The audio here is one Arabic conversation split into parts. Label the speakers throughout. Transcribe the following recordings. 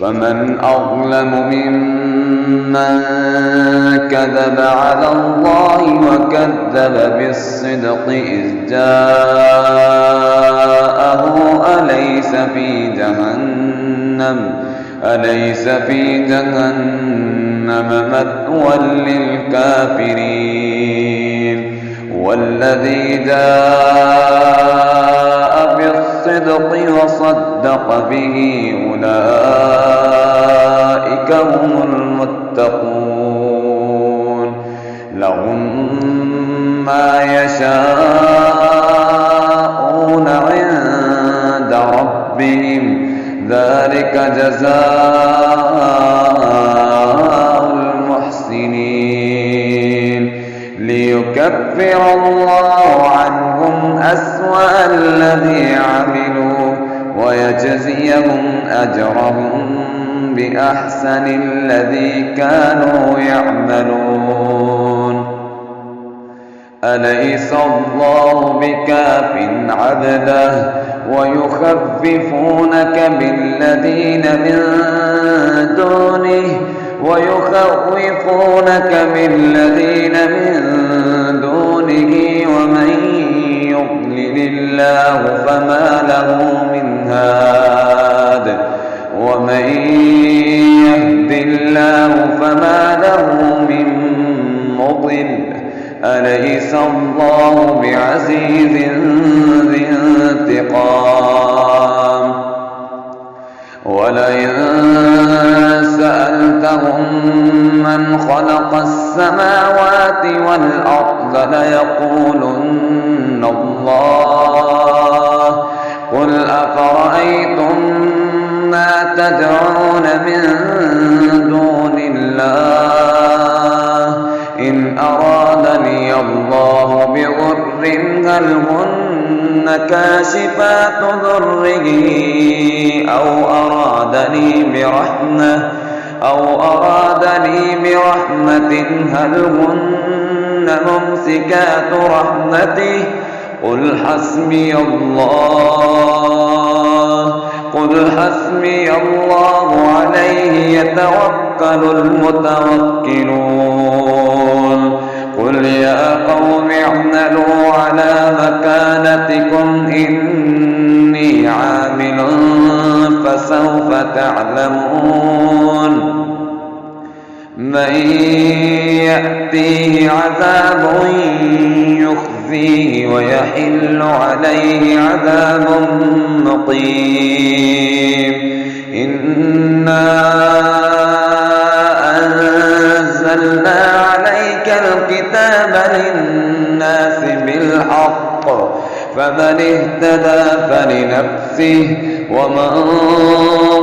Speaker 1: فمن أظلم ممن كذب على الله وكذب بالصدق إذ جاءه أليس في جهنم مثوى للكافرين والذي جاء بالصدق وصدق به أولئك هم المتقون لهم ما يشاءون عند ربهم ذلك جزاء المحسنين ليكفر الله عنهم أسوأ الذي عملوا ويجزيهم أجرهم بأحسن الذي كانوا يعملون أليس الله بكاف عبده ويخوفونك بالذين من دونه ومن يضلل الله فما له من هاد ومن يهد الله فما له من مضل أليس الله بعزيز ذي انتقام ولئن سألتهم من خلق السماوات والأرض ليقولن الله قل أفرأيتم ما تدعون من دون الله إن أرادني الله بضر هل هن كاشفات ضره أو أرادني برحمة هل هن ممسكات رحمته قل حسبي الله عليه يتوكل المتوكلون قل يا قوم اعملوا على مكانتكم إني عامل فسوف تعلمون من يأتيه عذاب يخزيه ويحل عليه عذاب مقيم إنا أنزلنا عليك الكتاب للناس بالحق فمن اهتدى فلنفسه ومن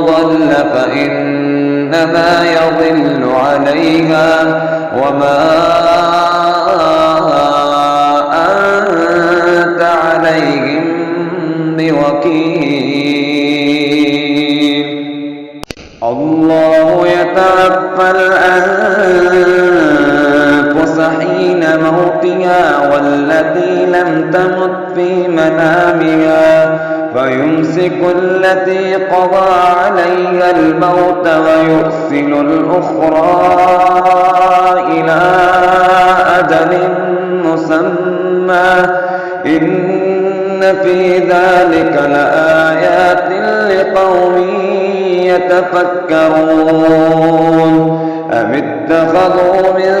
Speaker 1: ضل فإنما يضل عليها وما أنت عليهم بوكيل الله يتوفى الأنفس حين موتها والتي لم تمت في منامها فيمسك التي قضى عليها الموت ويرسل الأخرى إلى أجل مسمى إن في ذلك لآيات لقوم يتفكرون أم اتخذوا من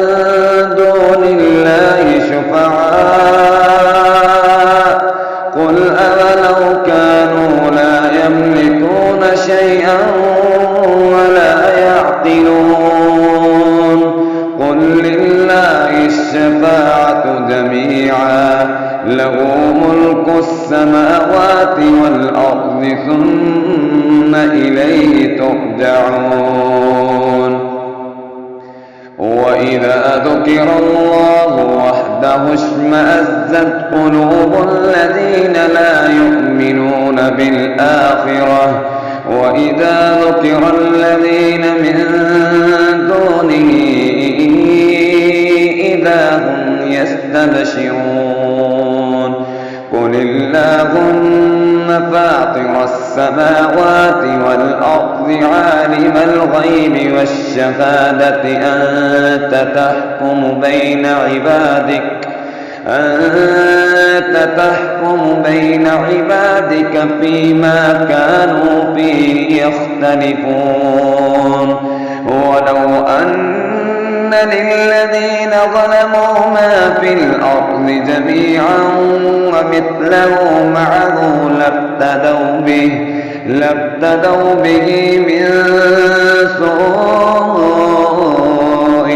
Speaker 1: دون الله شفعاء قل أولو كانوا لا يملكون شيئا ولا يعقلون قل لله الشفاعة جميعا له ملك السماوات والأرض ثم إليه ترجعون وإذا ذكر الله وحده اشمأزت قلوب الذين لا يؤمنون بالآخرة وإذا ذكر الذين من دونه إذا هم يستبشرون قل اللهم فاطر السماوات والأرض عالم الغيب والشهادة أنت تحكم بين عبادك فيما كانوا فيه يختلفون ولو أن للذين ظلموا ما في الأرض جميعا ومثله معه لابتدوا به من سوء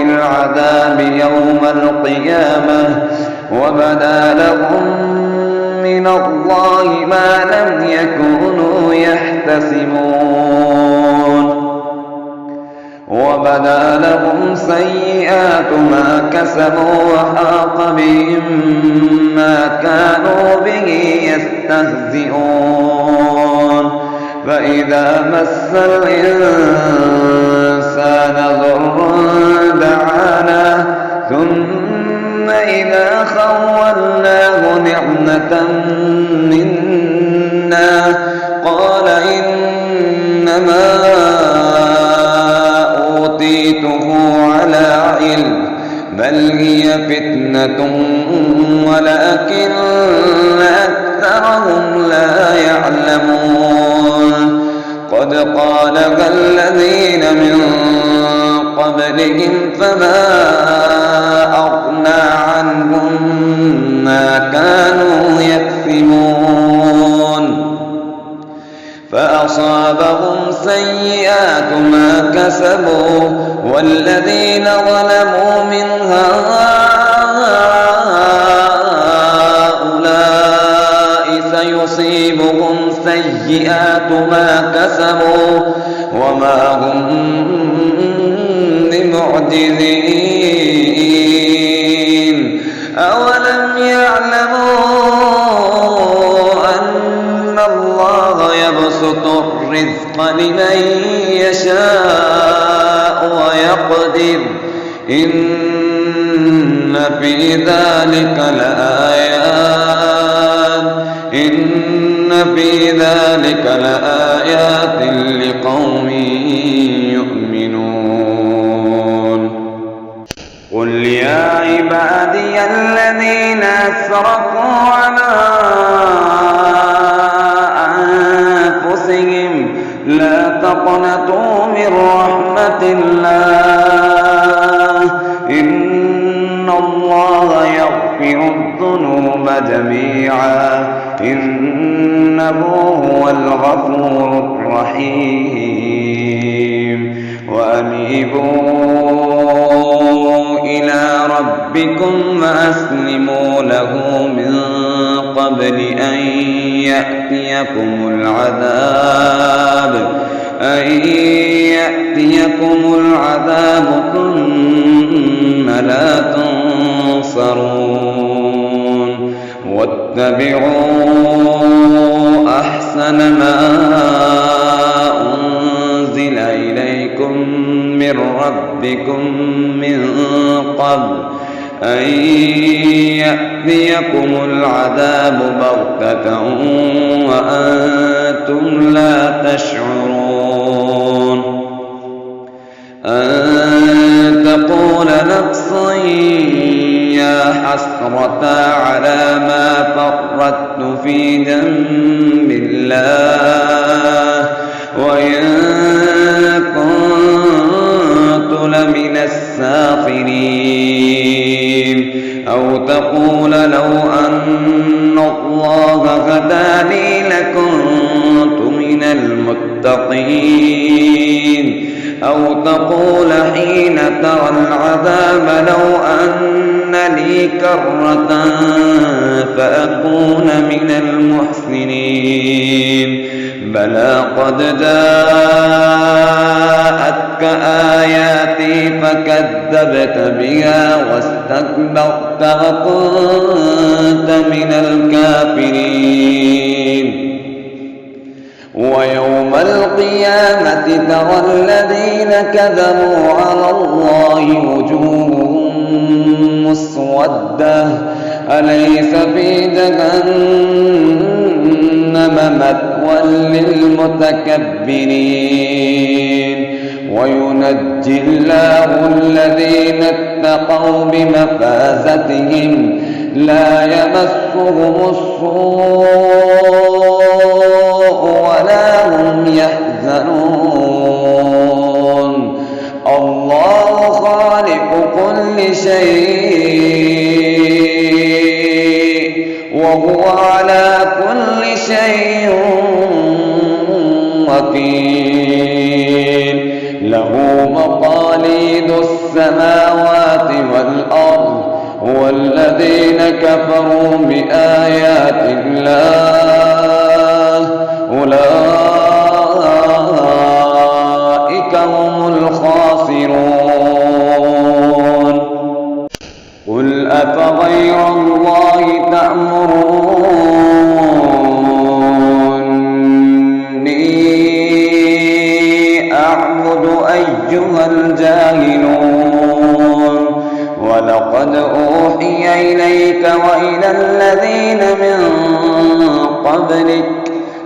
Speaker 1: العذاب يوم القيامة وبدا لهم من الله ما لم يكونوا يحتسبون وبدا لهم سيئات ما كسبوا وحاق بهم ما كانوا به يستهزئون فإذا مس الإنسان ضر دعانا ثم إذا خولناه نعمة منا قال إنما أوتيته على علم بل هي فتنة ولكن أكثرهم لا يعلمون قد قالها الذين من قبلهم فما أغنى عنهم ما كانوا يكسبون فأصابهم سيئات ما كسبوا والذين ظلموا من هؤلاء سيصيبهم سيئات ما كسبوا وما هم بمعجزين أولم يعلموا أن الله يبسط الرزق لمن يشاء ويقدر إن في ذلك لآيات لقوم يؤمنون قل يا عبادي الذين أسرفوا على أنفسهم لا تقنطوا من رحمة الله إن الله يغفر الذنوب جميعا إنه هو الغفور الرحيم وأنيبوا إلى ربكم وأسلموا له من قبل أن يأتيكم العذاب ثم لا تنصرون واتبعوا أحسن ما أنزل إليكم من ربكم من قبل أن يأتيكم العذاب بغتة وأنتم لا تشعرون أن تقول نفس يا حسرة على ما فرطت في جنب الله وإن كنت لمن الساخرين أو تقول لو أن الله هداني لكنت من المتقين أو تقول حين ترى العذاب لو أن لي كرة فأكون من المحسنين بلى قد جاءتك آياتي فكذبت بها واستكبرت وكنت من الكافرين ويوم القيامة ترى الذين كذبوا على الله وجوههم مسودة أليس في جهنم مثوى للمتكبرين وينجي الله الذين اتقوا بمفازتهم لا يمسهم السوء ولا هم يحزنون الله خالق كل شيء وهو على كل شيء وكيل له مقاليد السماوات والأرض والذين كفروا بآيات الله أولئك هم الخاسرون قل أفغير الله تأمروني أعبد أيها الجاهلون ولقد أوحي إليك وإلى الذين من قبلك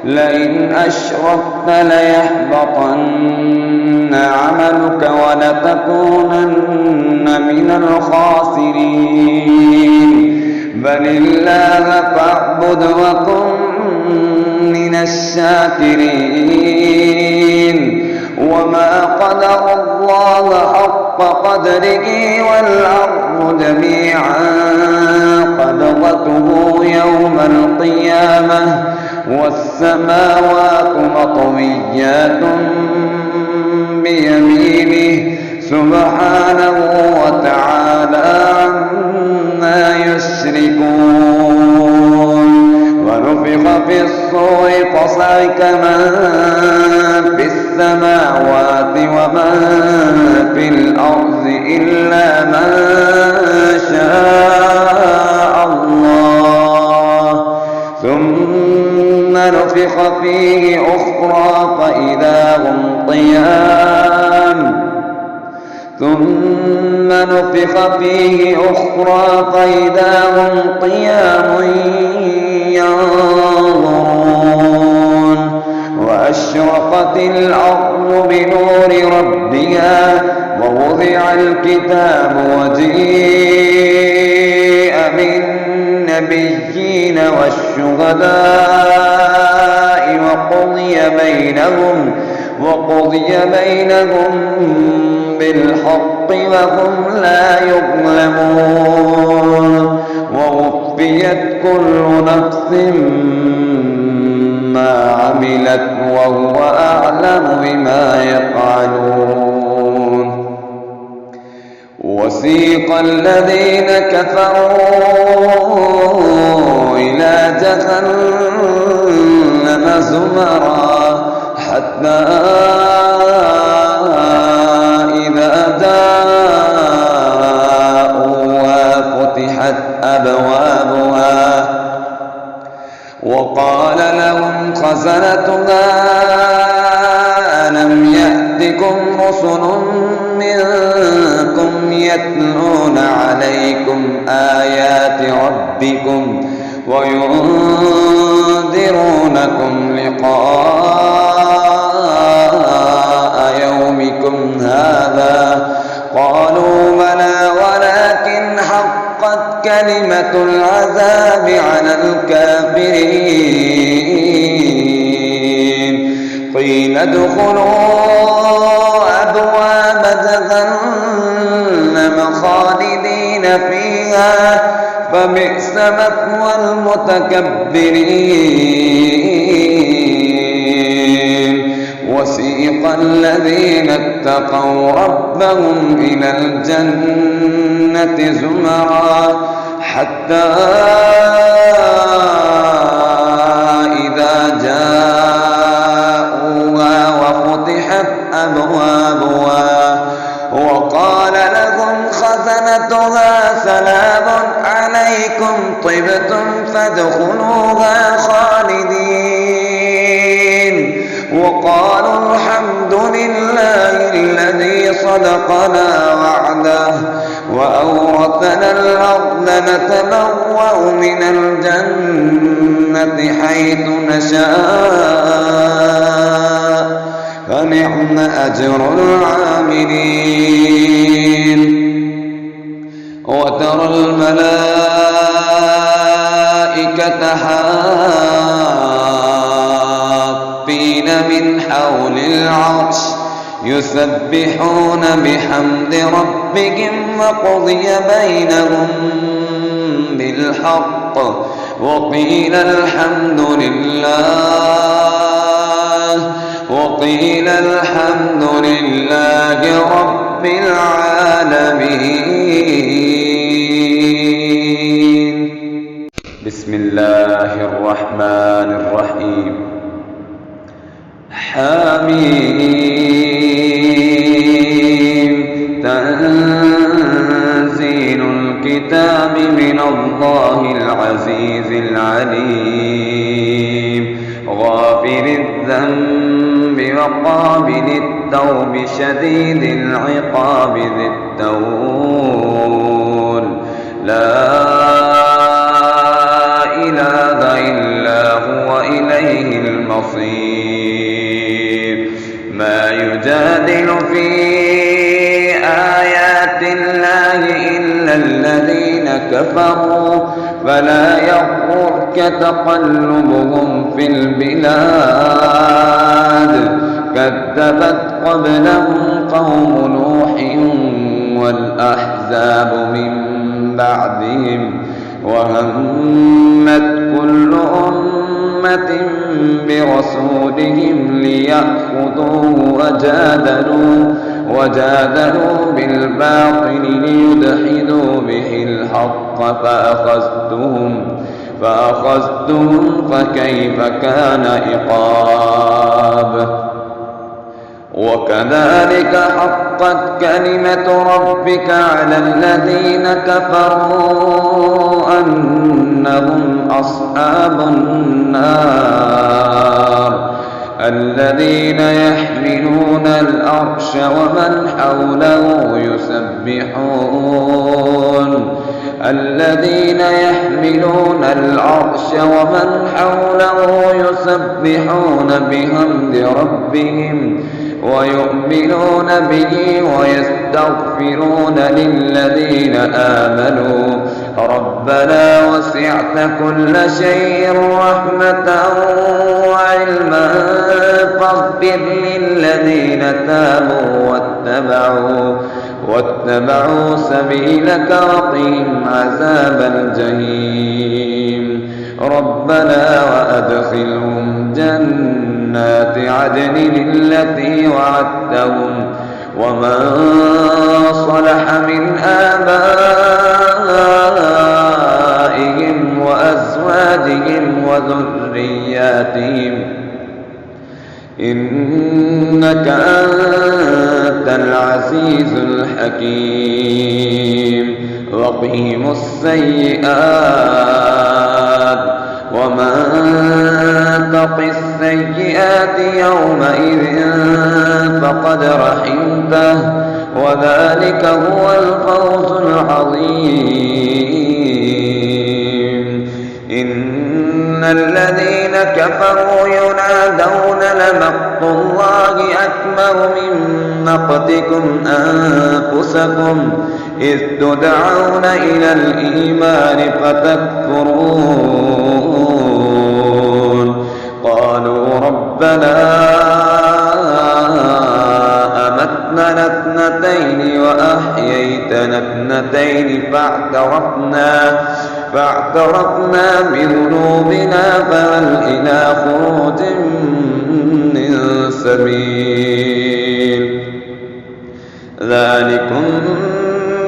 Speaker 1: لئن أشركت ليحبطن عملك ولتكونن من الخاسرين بل الله فاعبد وكن من الشاكرين وما قدر الله حق قدره والأرض جميعا قبضته يوم القيامة والسماوات مطويات بيمينه سبحانه وتعالى عما يشركون ونفخ في الصور فصعق من في السماوات ومن في الأرض إلا من شاء الله ثم نفخ فيه أخرى فإذا هم قيام ينظرون وأشرقت الأرض بنور ربها ووضع الكتاب وجيء بالنبيين والشهداء وقضي بينهم بالحق وهم لا يظلمون ووفيت كل نفس ما عملت وهو أعلم بما يفعلون وسيق الذين كفروا إلى جهنم زمرا حتى إذا جاءوها فتحت أبوابها وقال لهم خزنتها ألم يأتكم رسل منكم يتلون عليكم آيات ربكم وينذرونكم لقاء يومكم هذا قالوا بلى ولكن حقت كلمة العذاب على الكافرين قيل ادخلوا أبواب جهنم خالدين فيها فبئس مثوى المتكبرين وسيق الذين اتقوا ربهم إلى الجنة زمرا حتى إذا جاءوها وفتحت أبوابها وقال لهم خزنتها سلام عليكم طبتم فادخلوها خالدين وقالوا الحمد لله الذي صدقنا وعده وعده وأورثنا الأرض نتبوأ من الجنة حيث نشاء فنعم أجر العاملين. وترى الملائكة حافين من حول العرش يسبحون بحمد ربهم وقضي بينهم بالحق وقيل الحمد لله رب العالمين. بسم الله الرحمن الرحيم. حميم. تنزيل الكتاب من الله العزيز العليم غافر الذنب وقابل التوب شديد العقاب ذي الطول لا إله إلا هو إليه المصير. ما يجادل في آيات الله إلا الذين كفروا فلا يغرك تقلبهم في البلاد. كذبت قبلهم قوم نوح والأحزاب من بعدهم وهمت كل أمة برسولهم ليأخذوه وجادلوا بالباطل ليدحضوا به الحق فأخذتهم فكيف كان عقاب. وكذلك حقت كلمة ربك على الذين كفروا أنهم أصحاب النار. الذين يحملون العرش ومن حوله يسبحون بحمد ربهم ويؤمنون به ويستغفرون للذين آمنوا ربنا وسعت كل شيء رحمة وعلما فاغفر للذين تابوا واتبعوا سبيلك وقهم عذاب الجحيم. ربنا وأدخلهم جنات عدن التي وعدتهم ومن صلح من آبائهم وأزواجهم وذرياتهم إنك أنت العزيز الحكيم. وقهم السيئات ومن تق السيئات يومئذ فقد رحمته وذلك هو الفوز العظيم. إن الذين كفروا ينادون لمقت الله أكبر من مقتكم أنفسكم إذ تدعون إلى الإيمان فتكفرون. قالوا ربنا أمتنا اثنتين وأحييتنا اثنتين فاعترفنا بذنوبنا فهل إلى خروج من سبيل. ذلكم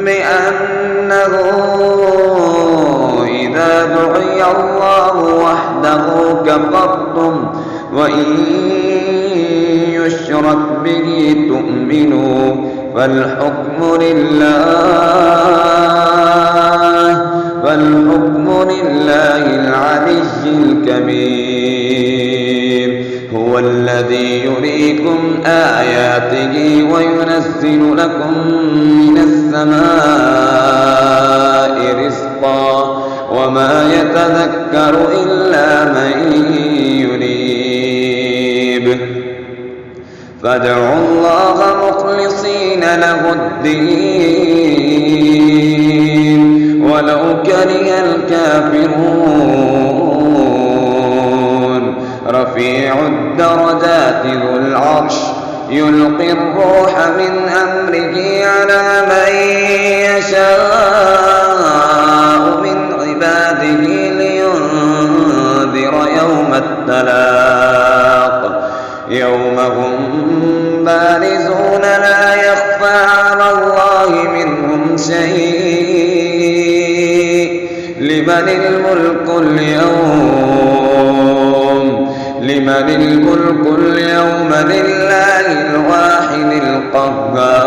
Speaker 1: بأنه إذا دعي الله وحده كفرتم وإن يشرك به تؤمنوا فالحكم لله العلي الكبير. هو هو الذي يريكم آياته وينزل لكم من السماء رزقا وما يتذكر إلا من ينيب فادعوا الله مخلصين له الدين ولو كره الكافرون رفيع الدرجات ذو العرش يلقي الروح من أمره على من يشاء من عباده لينذر يوم التلاق يوم هم بارزون لا يخفى على الله منهم شيء لمن الملك اليوم لله الواحد القهار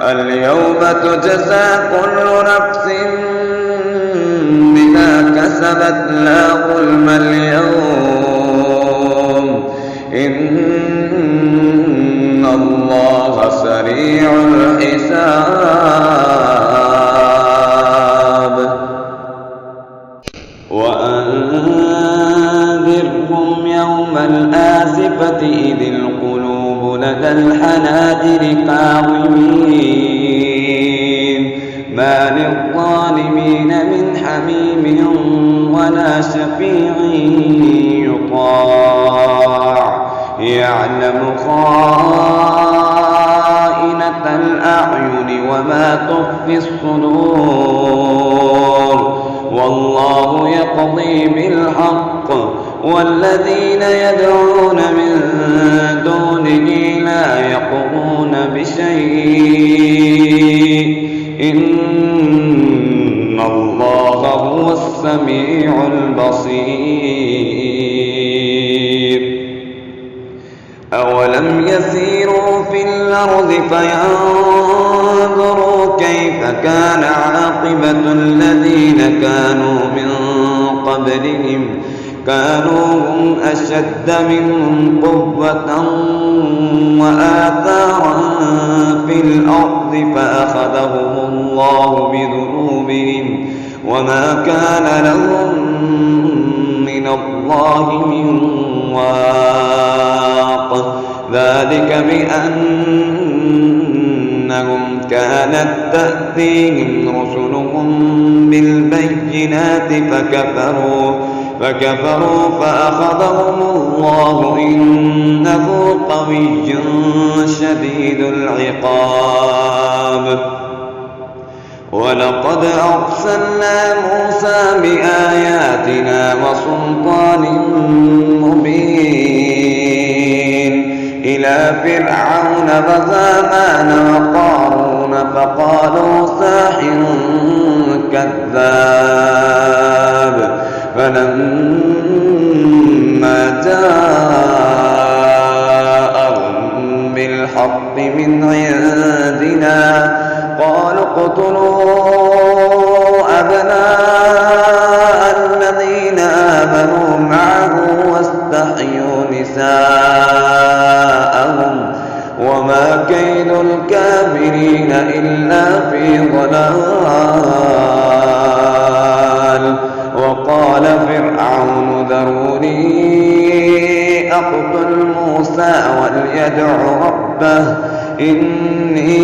Speaker 1: اليوم تجزى كل نفس بما كسبت لا ظلم اليوم إن الله سريع الحساب وأنذرهم يوم الآزفة إذ القلوب لدى الحناجر كاظمين ما للظالمين من حميم ولا شفيع يطاع يعلم خائنة الأعين وما تخفي الصدور والله يقضي بالحق والذين يدعون من دونه لا يقضون بشيء إن الله هو السميع البصير أولم يسيروا في الأرض فينظروا كيف كان عاقبة الذين كانوا من قبلهم كانوا هم أشد منهم قوة وآثارا في الأرض فأخذهم الله بذنوبهم وما كان لهم من الله من واق ذلك بأنهم كانت تأتيهم رسلهم بالبينات فكفروا فأخذهم الله إنه قوي شديد العقاب ولقد أرسلنا موسى بآياتنا وسلطان مبين إلى فرعون وهامان وقارون فقالوا ساحر كذاب فلما جاءهم بالحق من عندنا قالوا اقتلوا أبناء الذين آمنوا معه واستحيوا نساءهم وما كيد الكافرين إلا في ضلال وقال فرعون ذروني أقتل موسى وليدع ربه إني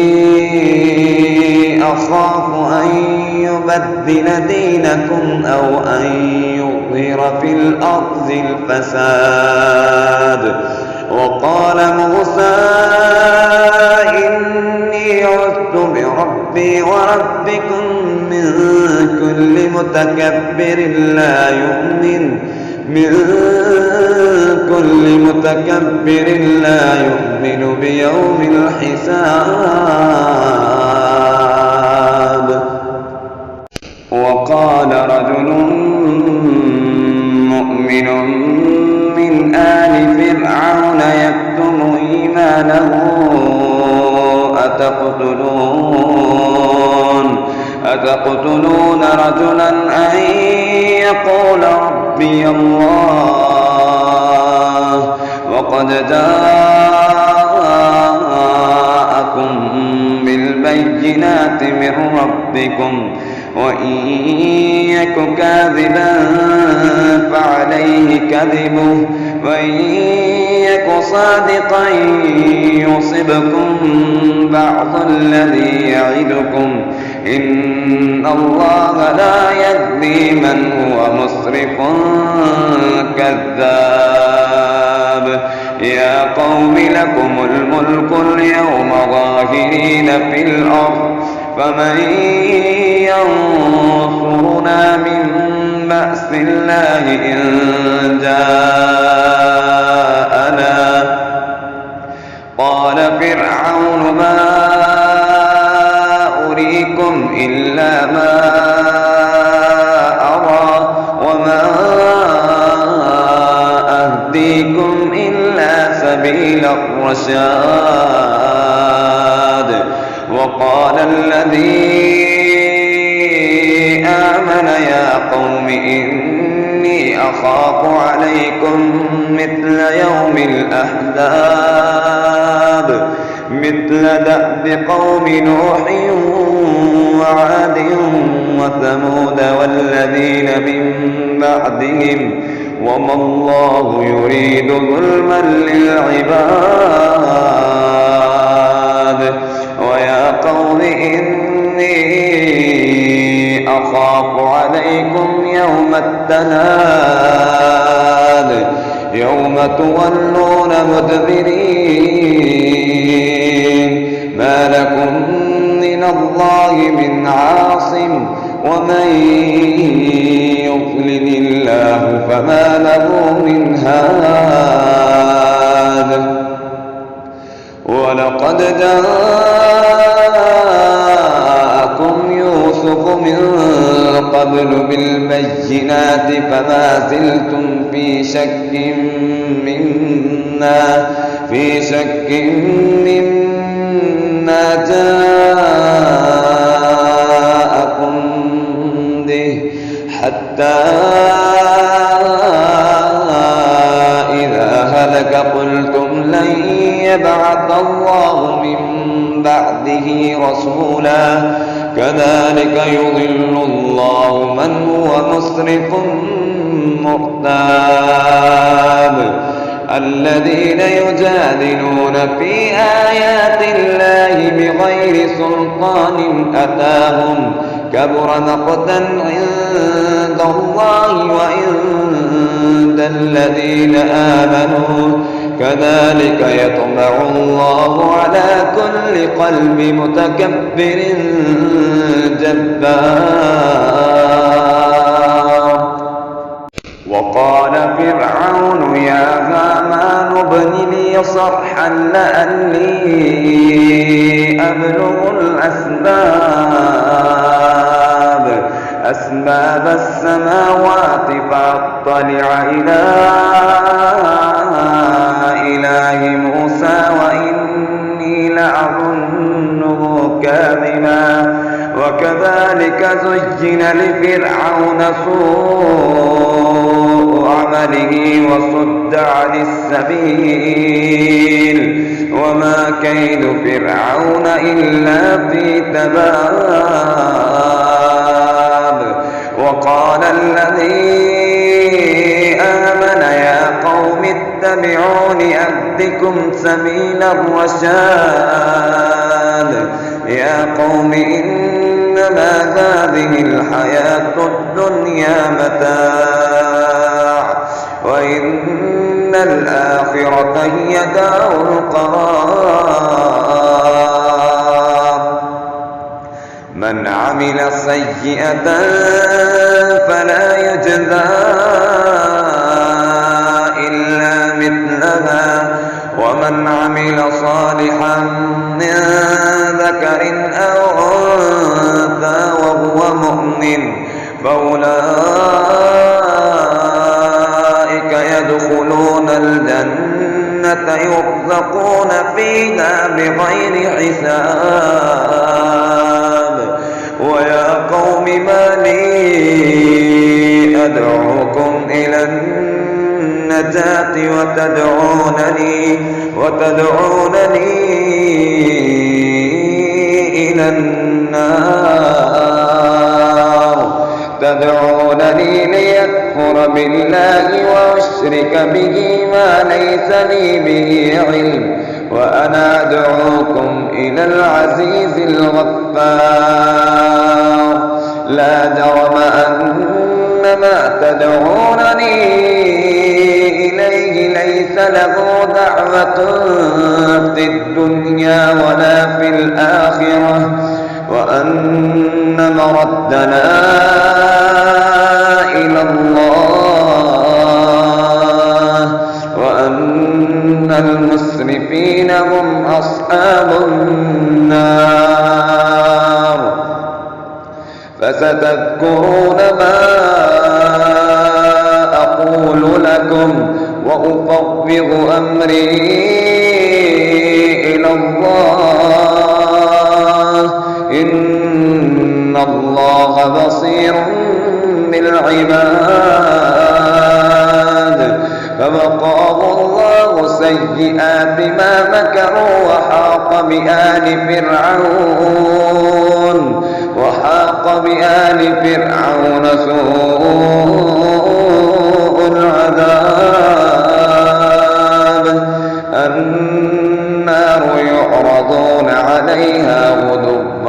Speaker 1: أخاف أن يبدل دينكم أو أن يظهر في الأرض الفساد وقال موسى إني عذت بربي وربكم من كل متكبر لا يؤمن بيوم الحساب وقال رجل مؤمن من آل فرعون يكتم إيمانه أتقتلون رجلا أن يقول ربي الله وقد جاءكم بالبينات من ربكم وإن يك كاذبا فعليه كذبه وإن يك صادقا يصبكم بعض الذي يعدكم إن الله لا يهدي من هو مسرف كذاب يا قوم لكم الملك اليوم ظاهرين في الأرض فمن ينصرنا من بأس الله إن جاءنا قال فرعون ما أريكم إلا ما أرى وما أهديكم إلا سبيل الرشاد وقال الذي آمن يا قوم إني أخاف عليكم مثل يوم الأحزاب مثل دأب قوم نوح وعاد وثمود والذين من بعدهم وما الله يريد ظلما للعباد ويا قوم إني أخاف عليكم يوم التناد يوم تولون مدبرين ما لكم من الله من عاصم ومن يضلل الله فما له من هاد ولقد جاءكم يوسف من قبل بالبينات فما زلتم في شك مما جاءكم به حتى إذا هلك قلتم لن يبعث الله من بعده رسولا كذلك يضل الله من هو مسرف مرتاب الذين يجادلون في آيات الله بغير سلطان أتاهم كبر مقتا عند الله وعند الذين آمنوا كذلك يطبع الله على كل قلب متكبر جبار وقال فرعون يا هامان ابن لي صرحا لعلي أبلغ أسباب السماوات فأطلع إلى إله موسى وإني لأظنه كاذبا وكذلك زين لفرعون سوء عمله وصد عن السبيل وما كيد فرعون إلا في تباب وقال الذي آمن يا قوم اتبعون أهدكم سبيل الرشاد يا قوم إنما هذه الحياة الدنيا متاع وإن الآخرة هي دار القرار من عمل سيئة فلا يجزى إلا مثلها ومن عمل صالحا من ذكر أو أنثى وهو مؤمن فأولئك يدخلون الجنة يرزقون فيها بغير حساب ويا قوم ما لي أدعوكم إلى النجاة بالنجاة وتدعونني إلى النار تدعونني ليكفر بالله وأشرك به ما ليس لي به علم وأنا أدعوكم إلى العزيز الغفار لا جرم أن ما تدعونني إليه ليس له دعوة في الدنيا ولا في الآخرة وأن مردنا إلى الله وأن المسرفين هم أصحاب النار فستذكرون ما أقول لكم وأفوض أمري إلى الله إن الله بصير بالعباد فوقاه الله سيئات ما مكروا وحاق بآل فرعون سوء العذاب النار يعرضون عليها غدوا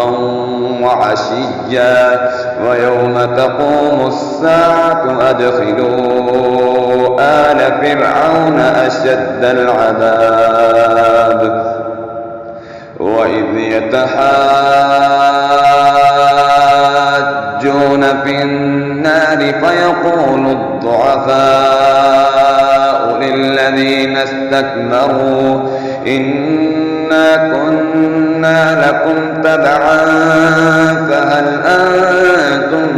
Speaker 1: وعشيا ويوم تقوم الساعة أدخلوا آل فرعون أشد العذاب وإذ يتحاجون في النار فيقول الضعفاء للذين استكبروا إنا كنا لكم تبعا فهل أنتم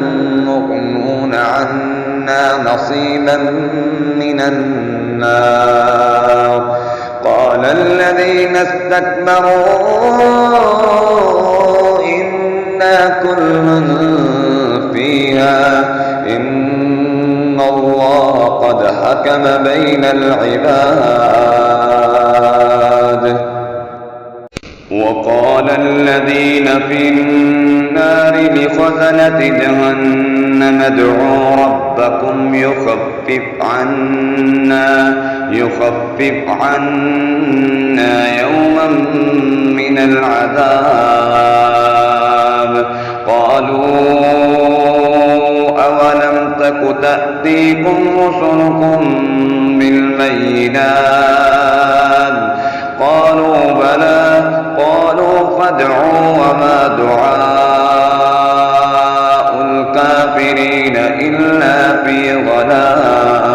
Speaker 1: مغنون عنا نصيبا من النار قال الذين استكبروا إنا كل فيها إن الله قد حكم بين العباد وقال الذين في النار لخزنة جهنم ادعوا ربكم يخفف عنا يوما من العذاب قالوا أولم تك تأتيكم رسلكم بالبينات قالوا بلى قالوا فادعوا وما دعاء الكافرين إلا في ضلال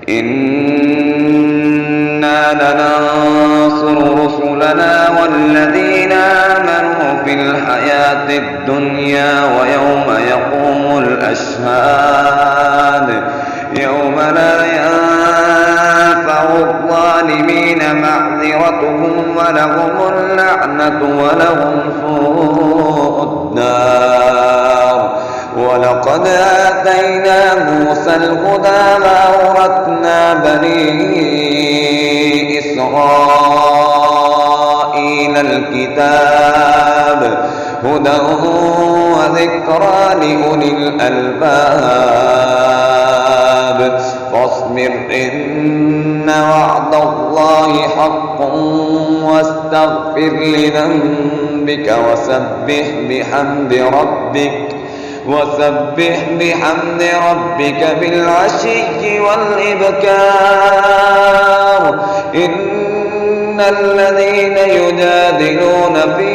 Speaker 1: إنا لننصر رسلنا والذين آمنوا في الحياة الدنيا ويوم يقوم الأشهاد يوم لا ينفع الظالمين معذرتهم ولهم اللعنة ولهم سوء الدار ولقد آتينا موسى الهدى وأورثنا بني إسرائيل الكتاب هدى وذكرى لأولي الألباب فاصبر إن وعد الله حق واستغفر لذنبك وسبح بحمد ربك بالعشي والإبكار إن الذين يجادلون في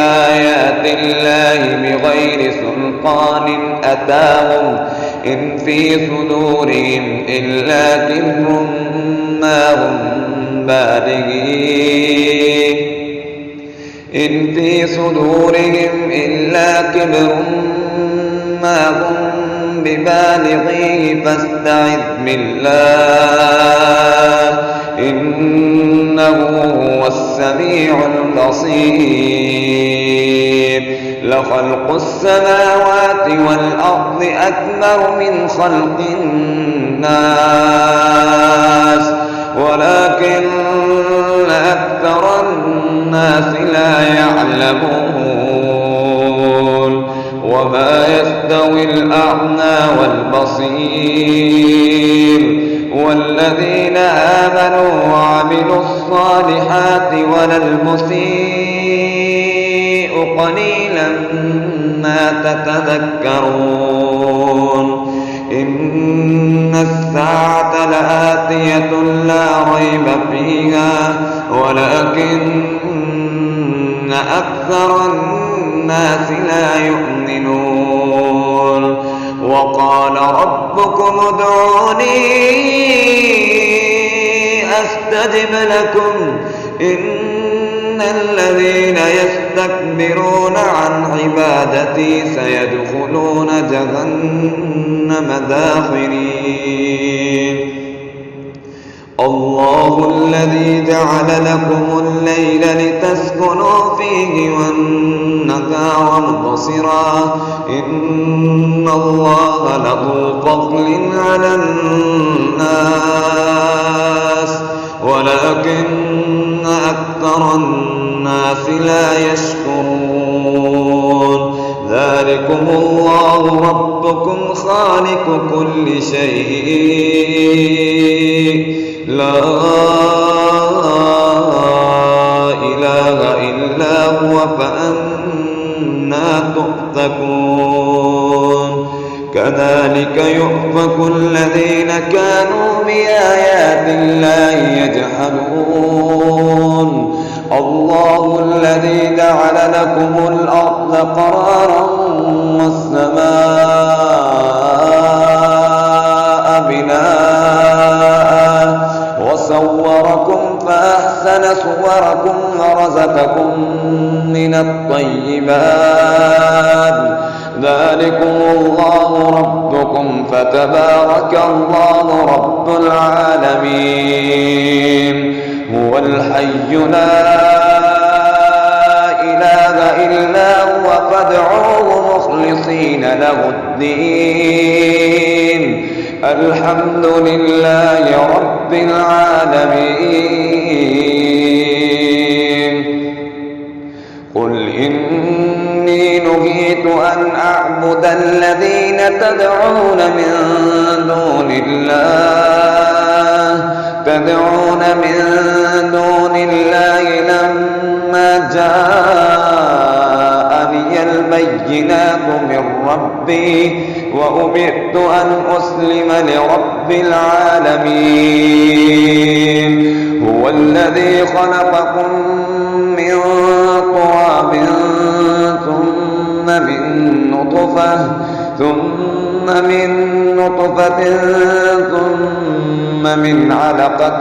Speaker 1: آيات الله بغير سلطان أتاهم إن في صدورهم إلا كبر ما هم بالغين إن في صدورهم إلا كبر ما هم ببالغيه فاستعذ بالله إنه هو السميع البصير لخلق السماوات والأرض أكبر من خلق الناس ولكن أكثر الناس لا يعلمون وما يستوي الأعمى والبصير والذين آمنوا وعملوا الصالحات ولا المسيء قليلا ما تتذكرون إن الساعة لآتية لا ريب فيها ولكن أكثر الناس لا يؤمنون وقال ربكم ادعوني أستجب لكم إن الذين يستكبرون عن عبادتي سيدخلون جهنم داخرين الله الذي جعل لكم الليل لتسكنوا فيه والنهار مبصرا إن الله له فضل على الناس ولكن أكثر الناس لا يشكرون ذلكم الله ربكم خالق كل شيء لا إله إلا هو فأنى تؤفكون كذلك يؤفك الذين كانوا بآيات الله يجحدون الله الذي جعل لكم الأرض قرارا والسماء بناء وصوركم فأحسن صوركم ورزقكم من الطيبات ذلكم الله ربكم فتبارك الله رب العالمين هو الحي لا إله إلا هو فادعوه مخلصين له الدين الحمد لله رب العالمين قل إني نهيت أن أعبد الذين تدعون من دون الله لما جاءني البينات من ربي وأمرت أن أسلم لرب العالمين هو الذي خلقكم من تراب ثم من نطفة ثم من علقة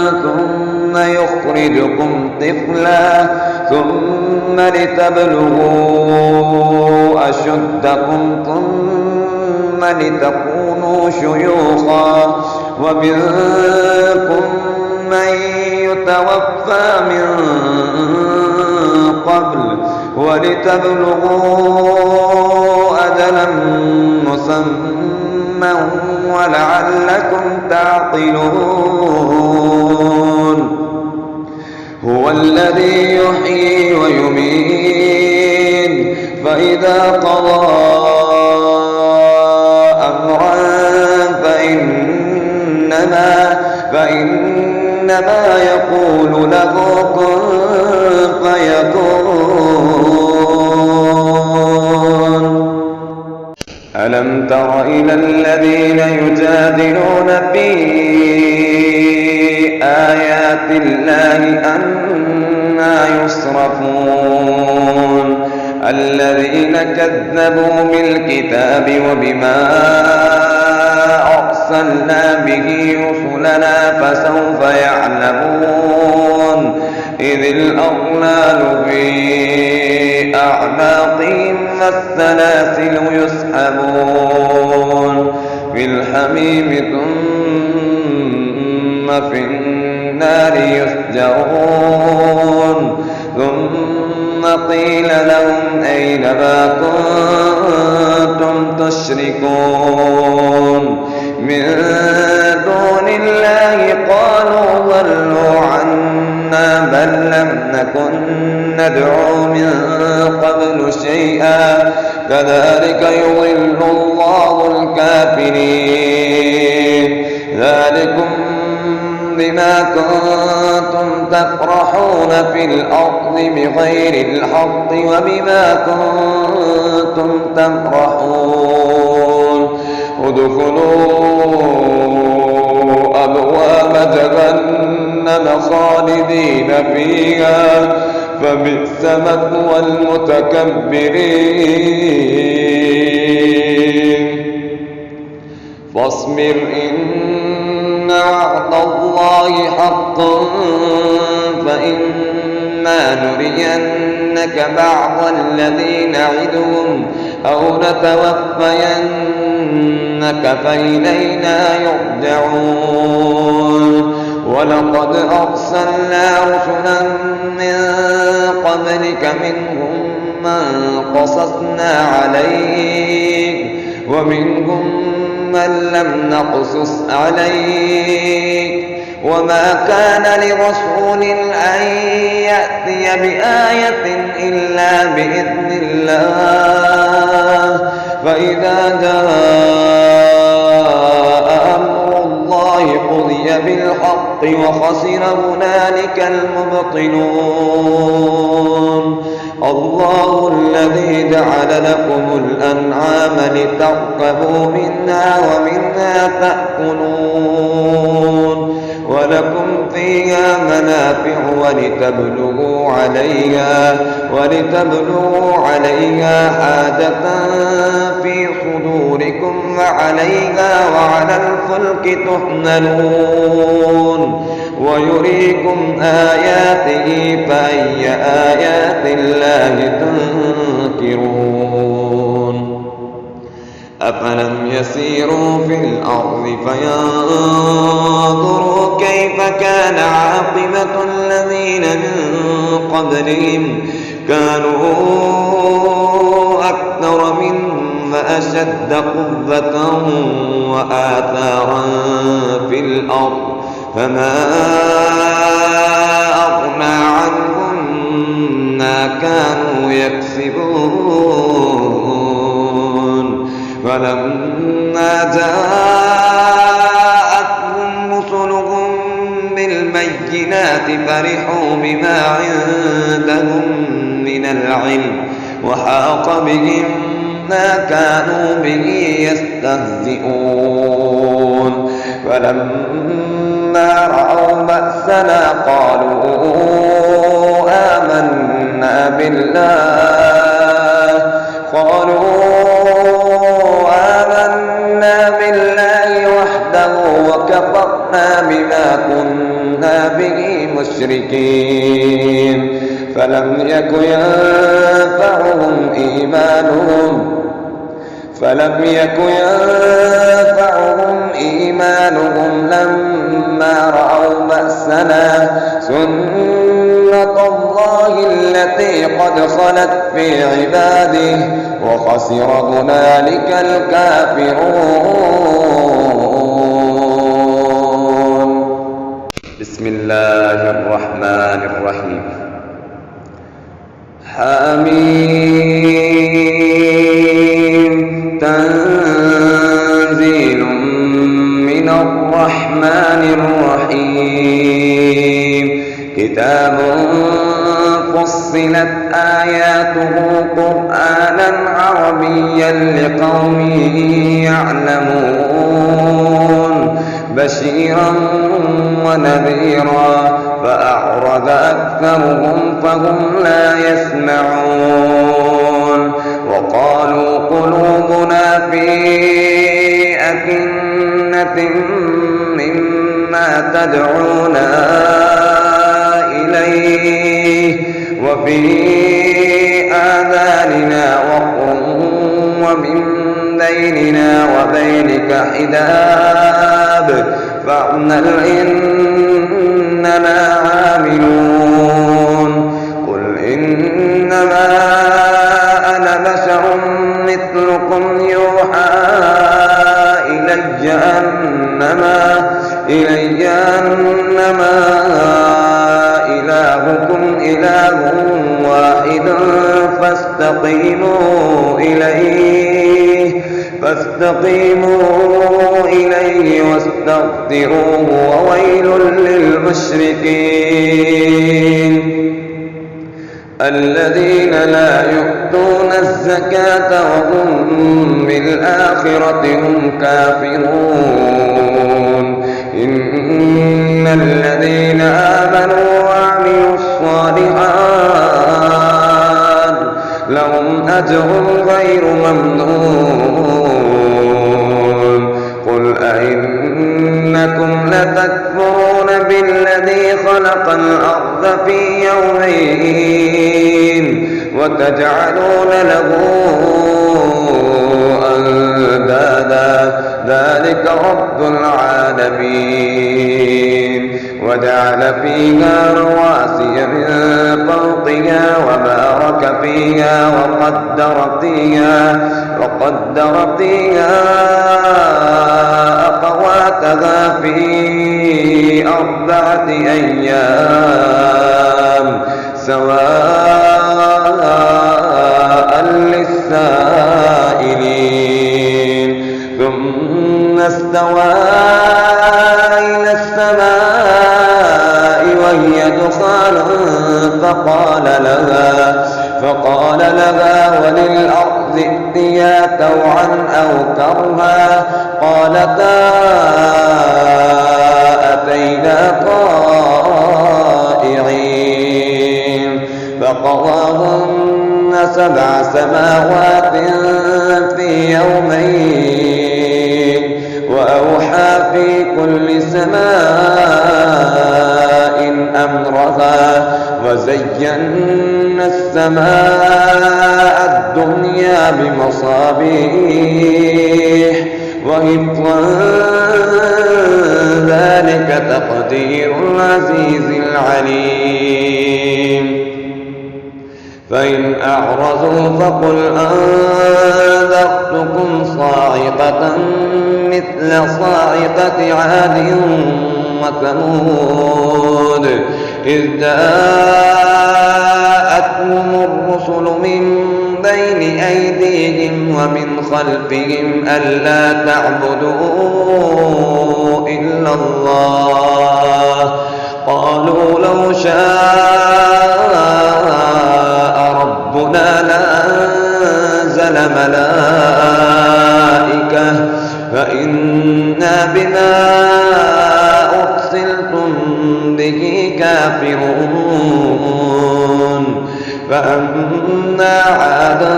Speaker 1: ثم يخرجكم طفلا ثم لتبلغوا أشدكم ثم لتكونوا شيوخا ومنكم من يتوفى من قبل ولتبلغوا أجلا مسمى ولعلكم تعقلون هو الذي يحيي ويميت فإذا قضى أمرا فإنما يقول له كن فيكون ألم تر إلى الذين يجادلون في آيات الله أنى يصرفون الذين كذبوا بالكتاب وبما أرسلنا به رسلنا فسوف يعلمون إذ الأغلال في أعناقهم والسلاسل يسحبون في الحميم ثم في النار يسجرون ثم ثم قيل لهم أين ما كنتم تشركون من دون الله قالوا ضلوا عنا بل لم نكن ندعو من قبل شيئا كذلك يضل الله الكافرين ذلكم بما كنتم تفرحون في الأرض بغير الحق وبما كنتم تفرحون ادخلوا أبواب جهنم خالدين فيها فبئس مثوى المتكبرين فاصبر إن وعد الله حق فإما نرينك بعض الذي نعدهم أو نتوفينك فإلينا يرجعون ولقد أرسلنا رسلا من قبلك منهم من قصصنا عليك ومنهم من لم نقصص عليك وما كان لرسول أن يأتي بآية إلا بإذن الله فإذا جاء أمر الله قضي بالحق وخسر هنالك المبطلون الله الذي جعل لكم الأنعام لتركبوا منها ومنها تأكلون ولكم فيها منافع ولتبلغوا عليها حاجة في صدوركم وعليها وعلى الفلك تحملون ويريكم آياته فأي آيات الله تنكرون أفلم يسيروا في الأرض فينظروا كيف كان عاقبة الذين من قبلهم كانوا أكثر منهم وأشد قوة وآثارا في الأرض فما أغنى عنهم ما كانوا يكسبون فلما جاءتهم رسلهم بالبينات فرحوا بما عندهم من العلم وحاق بهم ما كانوا به يستهزئون فلما رأوا بأسنا قالوا آمنا بالله وحده وكفرنا بما كنا به مشركين فلم يك ينفعهم إيمانهم لما رأوا بأسنا سنة الله التي قد خلت في عباده وخسر هنالك الكافرون بسم الله الرحمن الرحيم حميم تنزيل من الرحمن الرحيم كتاب فصلت آياته قرآنا عربيا لقوم يعلمون بشيرا ونذيرا فأعرض أكثرهم فهم لا يسمعون وقالوا قلوبنا في أكنة مما تدعونا إليه وفي آذاننا وقر ومن بيننا وبينك حجاب فاعمل إننا عاملون قل إن إنما أنا بشر مثلكم يوحى إلي أنما إلهكم إله واحد فاستقيموا إليه واستغفروه وويل للمشركين الذين لا يؤتون الزكاة وهم بالآخرة هم كافرون إن الذين آمنوا وعملوا الصالحات لهم أجر غير ممنون قل أئنكم لتكفرون بالذي خلق الأرض في يومين وتجعلون له أندادا ذلك رب العالمين وجعل فيها رواسي من فوقها وبارك فيها وقدر فيها أقواتها في 4 أيام سواء للسائلين ثم استوى إلى السماء وهي دخان فقال لها وللأرض ائتيا طوعا أو كرها قالتا أتينا طائعين فقضاهن 7 سماوات في يومين وأوحى في كل سماء أمرها وزينا السماء الدنيا بمصابيح وحفظا ذلك تقدير العزيز العليم فإن أعرضوا فقل أنذرتكم صاعقة مثل صاعقة عاد وثمود إذ جاءتهم الرسل من بين أيديهم ومن خلفهم ألا تعبدوا إلا الله قالوا لو شاء ربنا لأنزل ملائكة فإنا بما أرسلتم به كافرون فأما عادا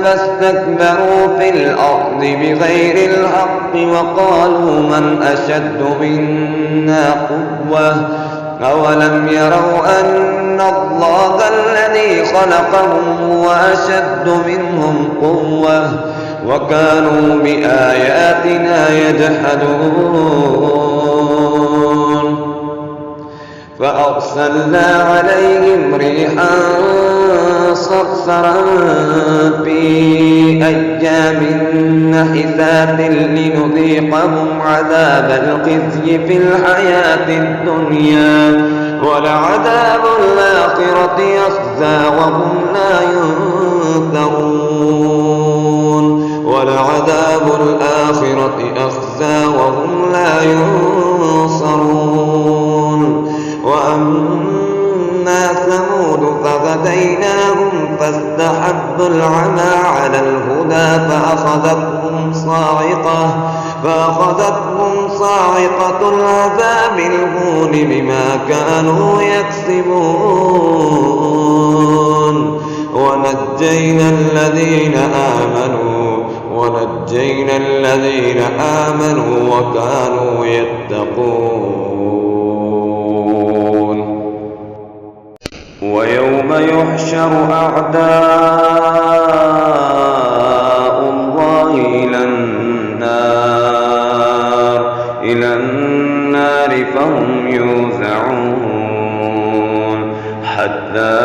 Speaker 1: فاستكبروا في الأرض بغير الحق وقالوا من أشد منا قوة أولم يروا أن الله الذي خلقهم هو أشد منهم قوة وكانوا بآياتنا يجحدون فأرسلنا عليهم ريحا صرصرا في أيام نحسات لنذيقهم عذاب الخزي في الحياة الدنيا ولعذاب الآخرة أخزى وهم لا ينذرون ولعذاب الآخرة أخزى وهم لا ينصرون وأما ثمود فهديناهم فاستحبوا العمى على الهدى فأخذتهم صاعقة العذاب الهون بما كانوا يكسبون ونجينا الذين آمنوا وكانوا يتقون ويوم يحشر أعداء الله إلى النار فهم يوزعون حتى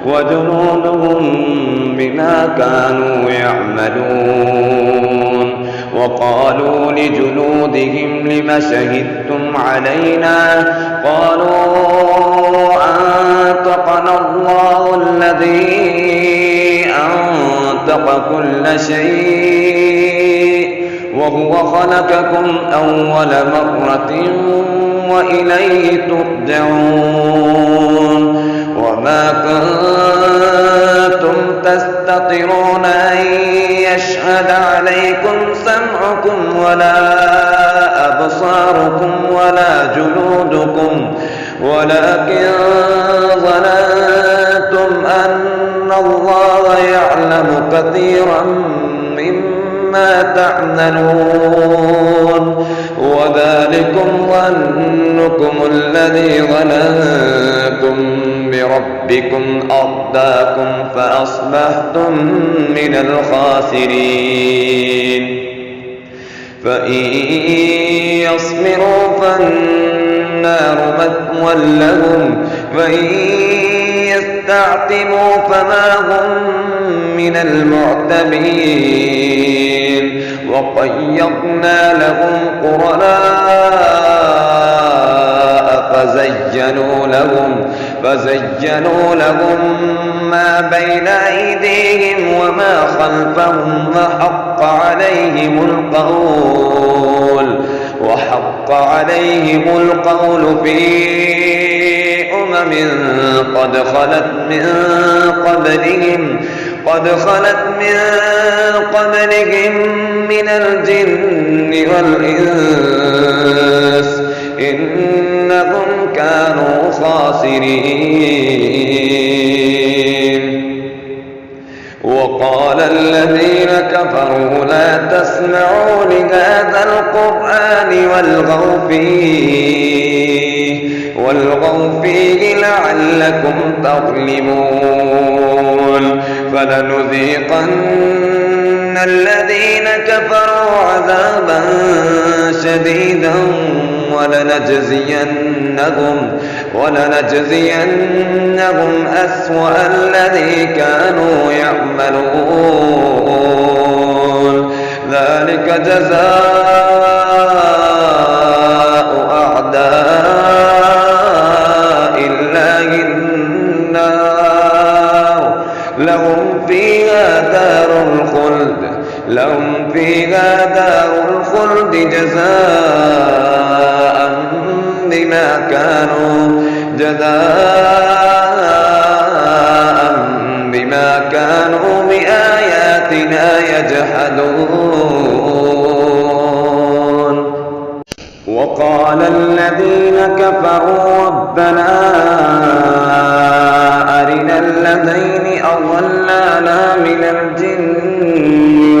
Speaker 1: وجنودهم بما كانوا يعملون. وقالوا لجلودهم لم شهدتم علينا؟ قالوا أنطقنا الله الذي أنطق كل شيء وهو خلقكم أول مرة وإليه ترجعون. وما كنتم تستطيعون أن يشهد عليكم سمعكم ولا أبصاركم ولا جلودكم ولكن ظننتم أن الله يعلم كثيرا مما تعملون. وذلكم ظنكم الذي ظننتم بربكم أرداكم فأصبحتم من الخاسرين. فإن يصبروا فالنار مثوى لهم وإن يستعتبوا فما هم من المعتبين. وقيضنا لهم قرناء فزينوا لهم ما بين أيديهم وما خلفهم وحق عليهم القول في أمم قد خلت من قبلهم من الجن والإنس إنهم كانوا خاسرين. وقال الذين كفروا لا تسمعوا لهذا القرآن والغوا فيه لعلكم تغلبون. فلنذيقن الذين كفروا عذابا شديدا ولنجزينهم أسوأ الذي كانوا يعملون. ذلك جزاء أعداء الله النار لهم فيها دار الخلد جزاء بما كانوا بآياتنا يجحدون. وقال الذين كفروا ربنا أرنا الذين أضلانا من الجن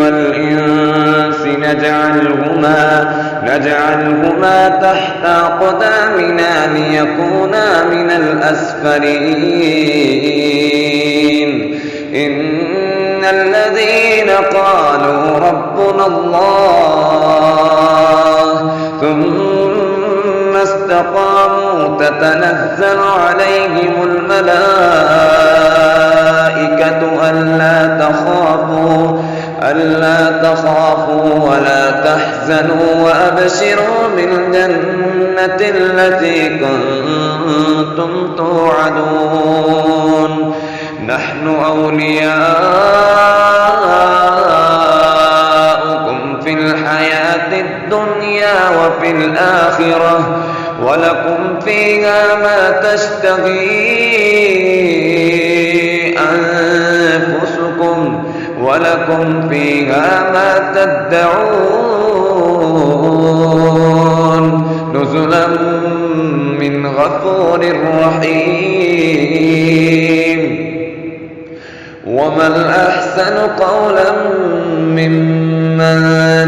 Speaker 1: والإنس نجعلهما تحت أقدامنا ليكونا من الأسفلين. إن الذين قالوا ربنا الله ثم استقاموا تتنزل عليهم الملائكة ألا تخافوا ولا تحزنوا وأبشروا بالجنة التي كنتم توعدون. نحن أولياؤكم في الحياة الدنيا وفي الآخرة ولكم فيها ما تشتهي أنفسكم ولكم فيها ما تدعون نزلا من غفور رحيم. ومن أحسن قولا ممن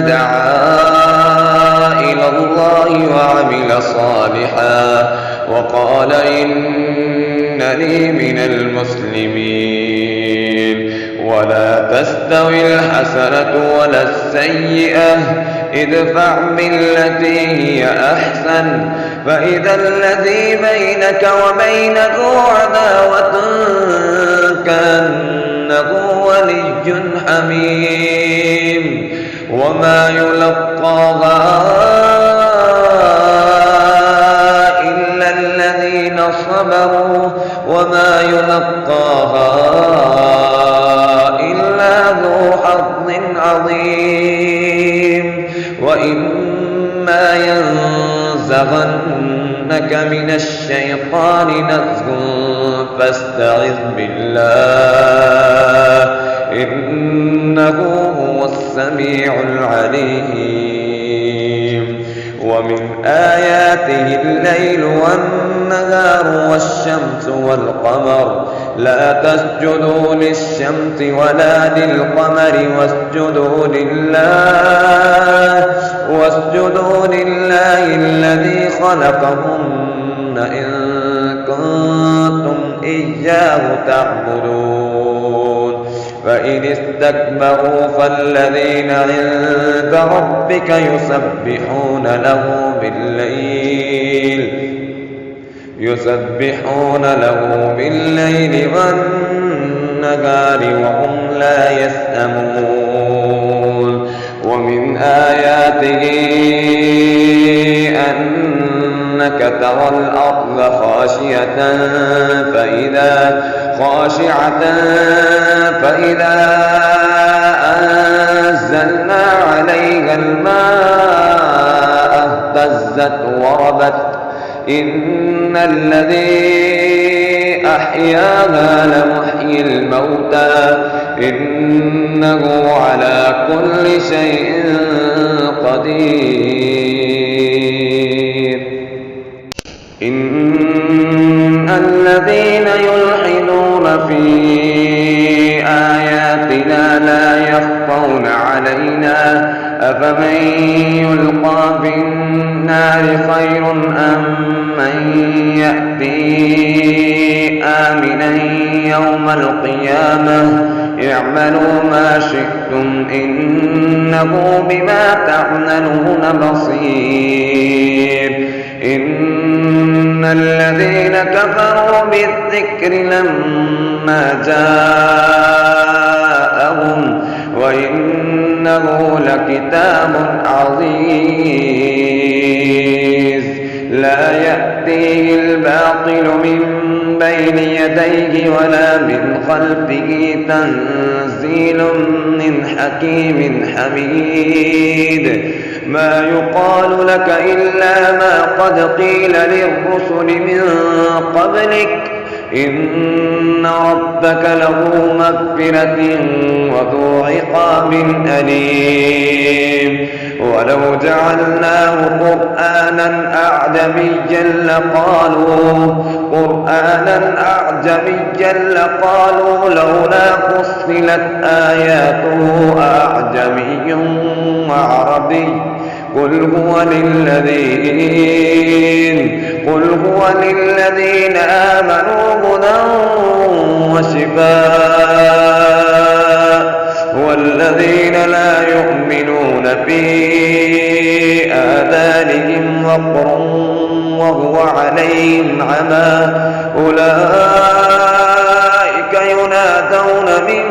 Speaker 1: دعا إلى الله وعمل صالحا وقال إنني من المسلمين. ولا تستوي الحسنة ولا السيئة ادفع بالتي هي أحسن فإذا الذي بينك وبينه عداوة كأنه ولي حميم وما يلقاها إلا الذين صبروا وما يلقاها إلا ذو حظ عظيم وإما ينزغنك من الشيطان نزغ فاستعذ بالله إنه هو السميع العليم ومن آياته الليل والنهار والشمس والقمر لا تسجدوا للشمس ولا للقمر واسجدوا لله الذي خلقهن إن كنتم إياه تعبدون فإن استكبروا فالذين عند ربك يسبحون له بالليل والنهار وهم لا يسأمون ومن آياته أنك ترى الأرض خاشعة فإذا أنزلنا عليها الماء اهتزت وربت إن الذي أحياها لمحيي الموتى إنه على كل شيء قدير إن الذين يلحدون في آياتنا لا يخفون علينا أفمن يلقى في النار خير أم من يأتي آمنا يوم القيامة اعملوا ما شئتم إنه بما تعملون بصير إن الذين كفروا بالذكر لما جاءهم وإنه لكتاب عزيز لا يأتيه الباطل من بين يديه ولا من خلفه تنزيل من حكيم حميد ما يقال لك إلا ما قد قيل للرسل من قبلك إن ربك له مغفرة وذو عقاب أليم ولو جعلناه قرآنا أعجميا لقالوا لولا فصلت آياته أعجمي وعربي قل هو للذين آمنوا هدى وشفاء والذين لا يؤمنون في آذانهم وقر وهو عليهم عمى أولئك ينادون من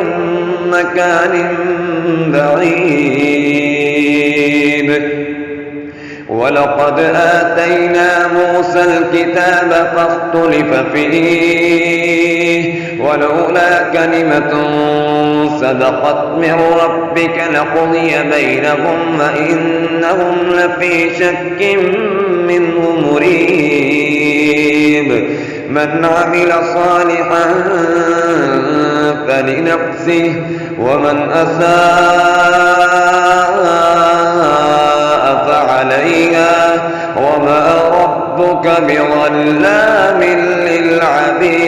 Speaker 1: مكان بعيد ولقد آتينا موسى الكتاب فاختلف فيه ولولا كلمة سبقت من ربك لقضي بينهم وإنهم لفي شك منه مريب من عمل صالحا فلنفسه ومن أساء فعليها وما ربك بظلام للعبيد